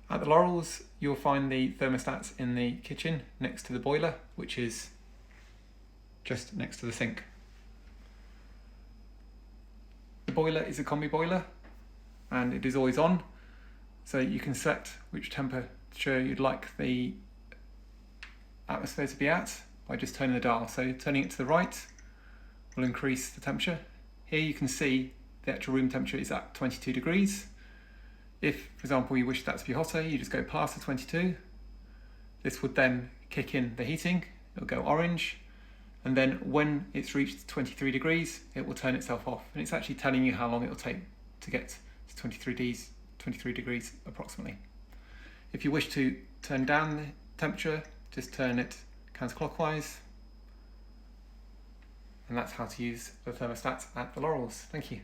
At the Laurels, you'll find the thermostats in the kitchen next to the boiler, which is just next to the sink. The boiler is a combi boiler and it is always on, so you can set which temperature you'd like the atmosphere to be at by just turning the dial. So turning it to the right will increase the temperature. Here you can see the actual room temperature is at 22 degrees. If, for example, you wish that to be hotter, you just go past the 22. This would then kick in the heating, it'll go orange, and then when it's reached 23 degrees, it will turn itself off. And it's actually telling you how long it will take to get to 23 degrees approximately. If you wish to turn down the temperature, just turn it counterclockwise. And that's how to use the thermostat at the Laurels. Thank you.